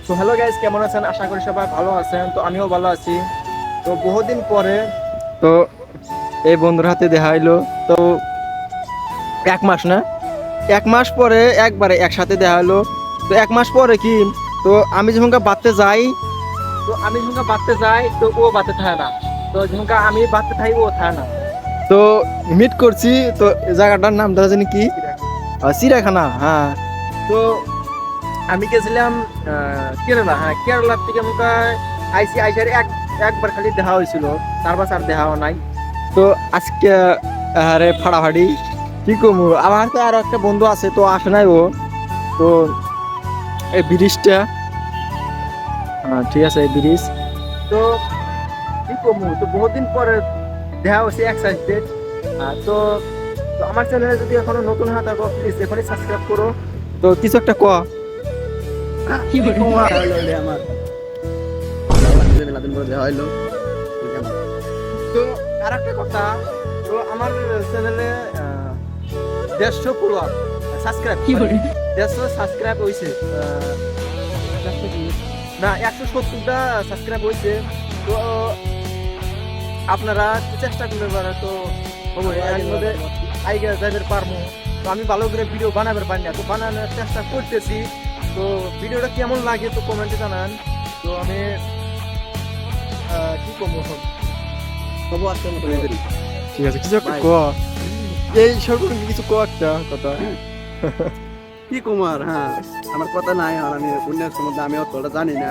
তো hello guys, কেমন আছেন? আশা করি সবাই ভালো আছেন। তো আমিও ভালো আছি। তো বহুদিন পরে তো এই বন্ধুর হাতে দেখা হইলো। তো 1 মাস না, 1 মাস পরে একবারে একসাথে দেখা হলো। তো 1 মাস পরে কি, তো আমি যখন বাড়তে যাই, তো ও বাড়তে থাকে না। তো যখন আমি বাড়তে থাকি ও থাকে না। তো মিট করছি। তো জায়গাটার নামটা জানি কি, চিড়িয়াখানা। হ্যাঁ। তো আমি গেছিলাম কেরালা। হ্যাঁ, কেরালার থেকে মুখা আইসার একবার খালি দেখা হয়েছিল, তারপর আর দেখাও নাই। তো আজকে আরে ফাড়াফাড়ি কি কমু, আমার তো আর একটা বন্ধু আছে, তো আসে নাই ও। তো এই ব্রিজটা, ঠিক আছে এই ব্রিজ। তো কি কমু, তো বহুদিন পরে দেখা হয়েছে এক সাইডে। তো তো আমার চ্যানেলে যদি এখনো নতুন হয় তারপর প্লিজ এখনই সাবস্ক্রাইব করো। তো কিছু একটা কি তোমার হলো রে আমার মেলাদিন পরে দেখা হইলো তো আর একটা কথা, তো আমার চ্যানেলে 150 ফলোয়ার সাবস্ক্রাইব, কি বলি 150 সাবস্ক্রাইব হয়েছে। না, 170টা সাবস্ক্রাইব হয়েছে। তো আপনারা একটু চেষ্টা করতে পারেন। তো এর মধ্যে আইগা যাইবার পারবো। তো আমি ভালো করে ভিডিও বানাবার পারি না, তো বানানোর চেষ্টা করতেছি। তো ভিডিওটা কেমন লাগে তো কমেন্টে জানান। তো আমি কি করবো এখন? খবর আজকের মতো এদেরই ঠিক আছে, কিছু একটা Bye. ক, এই সরকার কিছু একটা কথা। কি কুমার। হ্যাঁ, আমার কথা নাই। আর আমি অন্যের সম্বন্ধে আমি অতটা জানি না।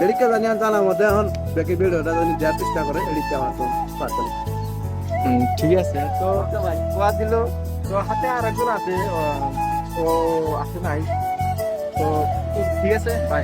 এদিকে জানি আর জানার মধ্যে এখন দেখি ভিডিওটা যদি দেওয়ার চেষ্টা করে এদিকে আমার তো পারতাম। ঠিক আছে। তো কোয়া দিল। তো হাতে আর একজন আছে, ও আছে নাই। তো ঠিক আছে, বাই।